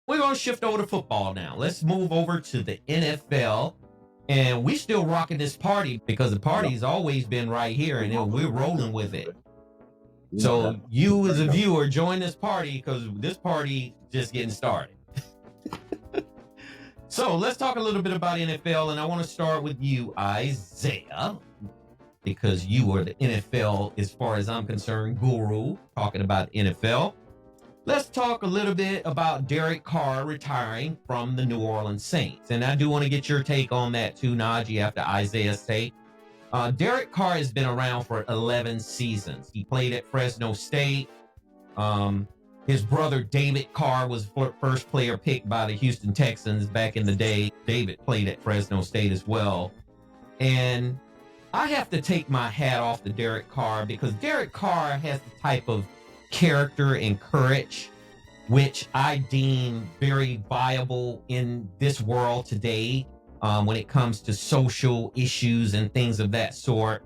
we're going to shift over to football now. Let's move over to the NFL. And we still rocking this party because the party's always been right here and we're rolling with it. So you as a viewer, join this party because this party just getting started. So let's talk a little bit about NFL, and I want to start with you, Isaiah, because you are the NFL, as far as I'm concerned, guru, talking about NFL. Let's talk a little bit about Derek Carr retiring from the New Orleans Saints. And I do want to get your take on that too, Najee, after Isaiah's take. Derek Carr has been around for 11 seasons. He played at Fresno State. His brother, David Carr, was first player picked by the Houston Texans back in the day. David played at Fresno State as well. And I have to take my hat off to Derek Carr because Derek Carr has the type of character and courage which I deem very viable in this world today when it comes to social issues and things of that sort.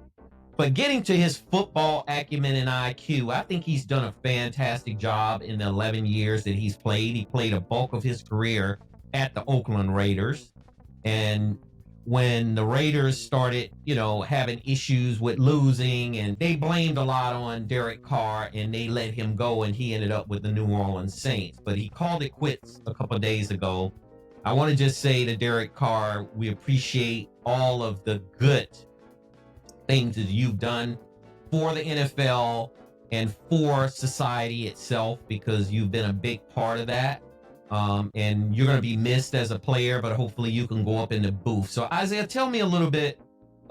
But getting to his football acumen and IQ, I think he's done a fantastic job in the 11 years that he's played. He played a bulk of his career at the Oakland Raiders. And when the Raiders started, having issues with losing, and they blamed a lot on Derek Carr, and they let him go, and he ended up with the New Orleans Saints. But he called it quits a couple of days ago. I want to just say to Derek Carr, we appreciate all of the good things that you've done for the NFL and for society itself, because you've been a big part of that. And you're going to be missed as a player, but hopefully you can go up in the booth. So Isaiah, tell me a little bit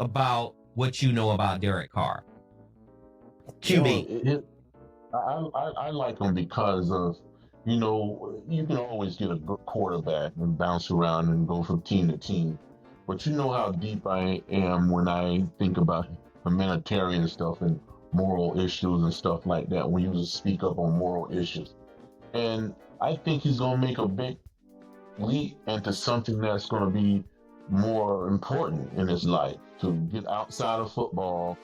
about what you know about Derek Carr. QB. I like him because of, you can always get a good quarterback and bounce around and go from team to team. But you know how deep I am when I think about humanitarian stuff and moral issues and stuff like that, when you just speak up on moral issues. And I think he's going to make a big leap into something that's going to be more important in his life, to get outside of football.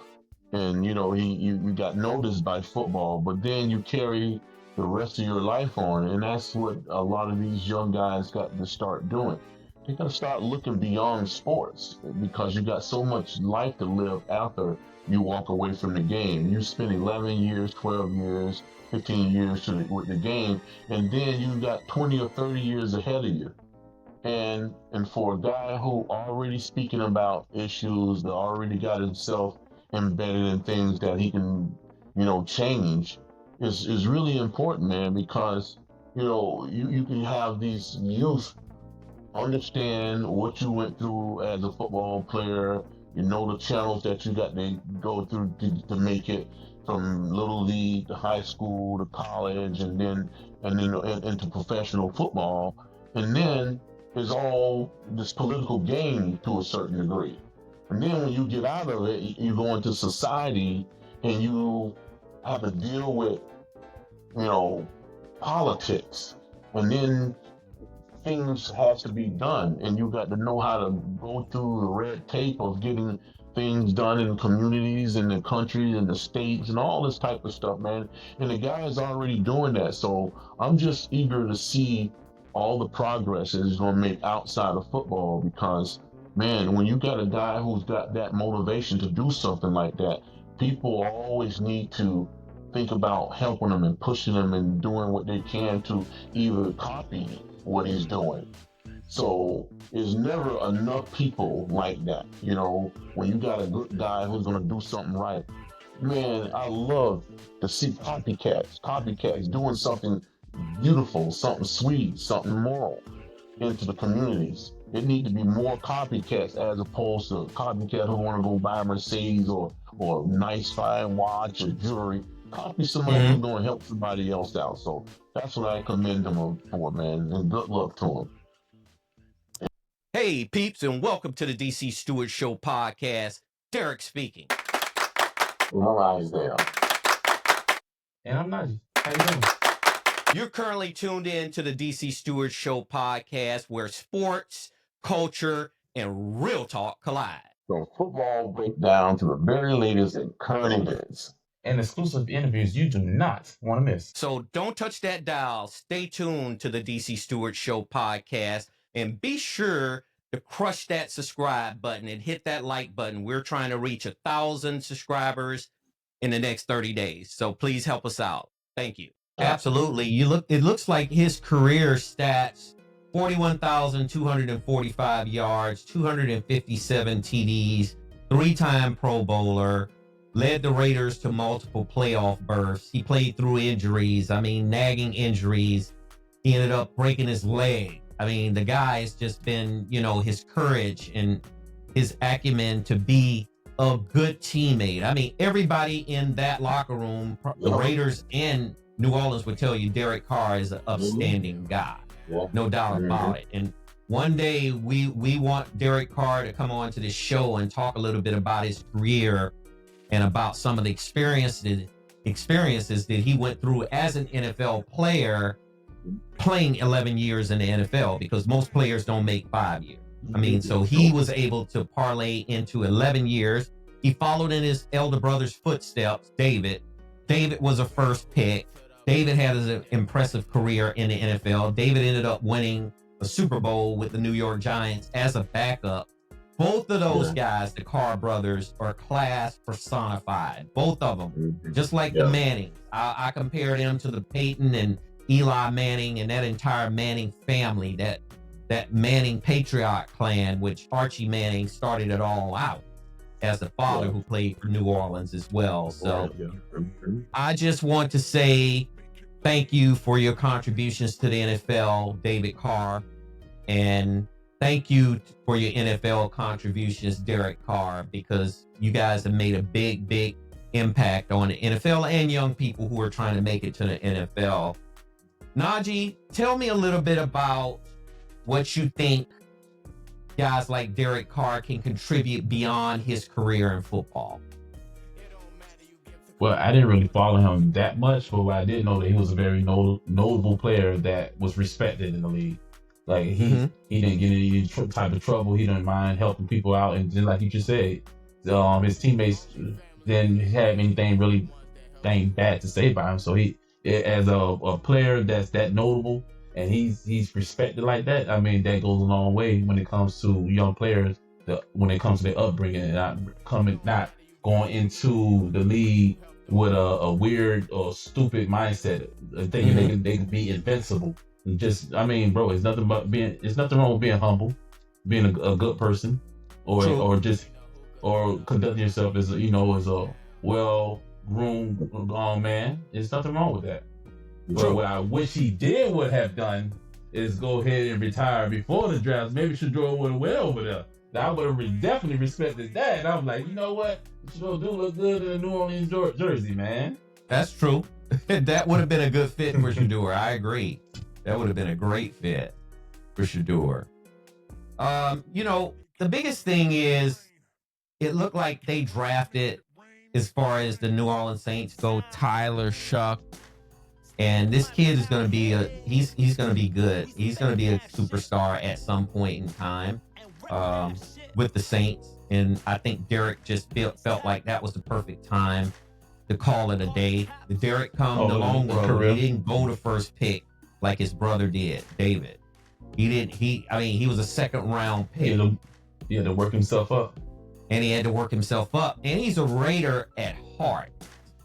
And, you got noticed by football, but then you carry the rest of your life on. And that's what a lot of these young guys got to start doing. They got to start looking beyond sports, because you got so much life to live after you walk away from the game. You spend 11 years, 12 years, 15 years with the game, and then you got 20 or 30 years ahead of you. And for a guy who already speaking about issues, that already got himself embedded in things that he can, change, is really important, man, because, you can have these youth understand what you went through as a football player, the channels that you got to go through to make it from little league to high school to college, and then into professional football. And then there's all this political game to a certain degree. And then when you get out of it, you go into society and you have to deal with, politics. And then things has to be done, and you got to know how to go through the red tape of getting things done in communities and the country and the states and all this type of stuff, man. And the guy is already doing that. So I'm just eager to see all the progress that he's going to make outside of football, because, man, when you got a guy who's got that motivation to do something like that, people always need to think about helping them and pushing them and doing what they can to either copy what he's doing. So there's never enough people like that. When you got a good guy who's going to do something right, man, I love to see copycats doing something beautiful, something sweet, something moral into the communities. There need to be more copycats as opposed to copycats who want to go buy a Mercedes or nice fine watch or jewelry. Copy somebody who's going to help somebody else out. So that's what I commend him for, man, and good luck to him. Hey, peeps, and welcome to the DC Stewart Show Podcast. Derek speaking. No eyes there. And I'm not. How you doing? You're currently tuned in to the DC Stewart Show Podcast, where sports, culture, and real talk collide. So football break down to the very latest in current events. and exclusive interviews you do not want to miss. So don't touch that dial. Stay tuned to the DC Stewart Show podcast, and be sure to crush that subscribe button and hit that like button. We're trying to reach 1,000 subscribers in the next 30 days. So please help us out. Thank you. Absolutely. It looks like his career stats: 41,245 yards, 257 TDs, 3-time Pro Bowler, led the Raiders to multiple playoff berths. He played through injuries. I mean, nagging injuries. He ended up breaking his leg. I mean, the guy has just been, his courage and his acumen to be a good teammate. I mean, everybody in that locker room, the Raiders and New Orleans, would tell you Derek Carr is an upstanding guy. No doubt about it. And one day we want Derek Carr to come on to this show and talk a little bit about his career and about some of the experiences that he went through as an NFL player, playing 11 years in the NFL, because most players don't make 5 years. I mean, so he was able to parlay into 11 years. He followed in his elder brother's footsteps, David. David was a first pick. David had an impressive career in the NFL. David ended up winning a Super Bowl with the New York Giants as a backup. Both of those guys, the Carr brothers, are class personified. Both of them, just like the Mannings. I compare them to the Peyton and Eli Manning and that entire Manning family, that Manning Patriot clan, which Archie Manning started it all out as the father who played for New Orleans as well. So I just want to say thank you for your contributions to the NFL, David Carr, and thank you for your NFL contributions, Derek Carr, because you guys have made a big, big impact on the NFL and young people who are trying to make it to the NFL. Najee, tell me a little bit about what you think guys like Derek Carr can contribute beyond his career in football. Well, I didn't really follow him that much, but I did know that he was a very notable player that was respected in the league. Like he didn't get any type of trouble. He didn't mind helping people out, and just like you just said, his teammates didn't have anything bad to say about him. So he, as a player that's that notable, and he's respected like that, I mean, that goes a long way when it comes to young players. When it comes to their upbringing and not going into the league with a weird or stupid mindset, thinking they can be invincible. Just, I mean, bro, it's nothing wrong with being humble, being a good person, or conducting yourself as a well-groomed man. There's nothing wrong with that. But what I wish he would have done is go ahead and retire before the draft. Maybe Shador would have went over there. I would have definitely respected that. And I'm like, you know what? Shador do look good in a New Orleans jersey, man. That's true. That would have been a good fit for Shador. I agree. That would have been a great fit for Shador. The biggest thing is it looked like they drafted, as far as the New Orleans Saints go, Tyler Shuck. And this kid is going to be he's going to be good. He's going to be a superstar at some point in time with the Saints. And I think Derek just felt like that was the perfect time to call it a day. The Derek come the long road. He didn't go the first pick like his brother did, David. He was a second round pick. He had to work himself up. And he had to work himself up. And he's a Raider at heart.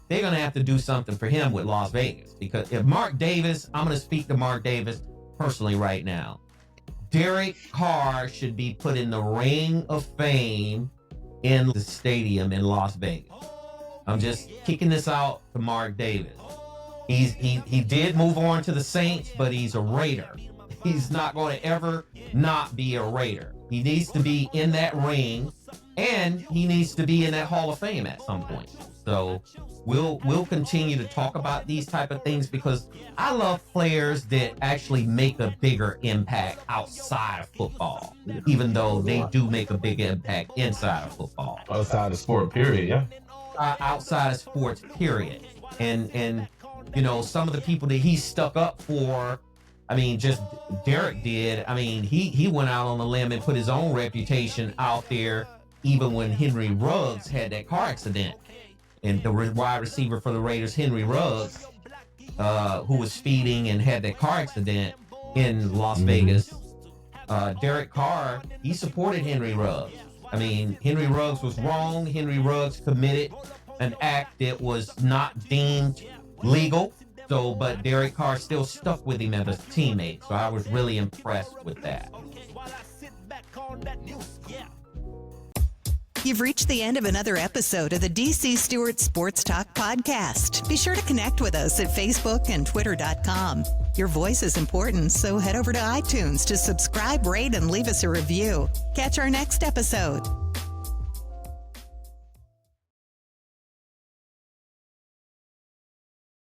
They're going to have to do something for him with Las Vegas. Because if Mark Davis, I'm going to speak to Mark Davis personally right now. Derek Carr should be put in the Ring of Fame in the stadium in Las Vegas. I'm just kicking this out to Mark Davis. He did move on to the Saints, but he's a Raider. He's not going to ever not be a Raider. He needs to be in that ring, and he needs to be in that Hall of Fame at some point. So we'll continue to talk about these type of things, because I love players that actually make a bigger impact outside of football, even though they do make a big impact inside of football. Outside of sport, period, yeah. Outside of sports, period. And some of the people that he stuck up for, I mean, just Derek did. I mean, he went out on a limb and put his own reputation out there, even when Henry Ruggs had that car accident. and the wide receiver for the Raiders, Henry Ruggs, who was speeding and had that car accident in Las Vegas. Derek Carr, he supported Henry Ruggs. I mean, Henry Ruggs was wrong. Henry Ruggs committed an act that was not deemed legal. So, but Derek Carr still stuck with him as a teammate. So I was really impressed with that. You've reached the end of another episode of the DC Stewart Sports Talk Podcast. Be sure to connect with us at Facebook and Twitter.com. Your voice is important, so head over to iTunes to subscribe, rate, and leave us a review. Catch our next episode.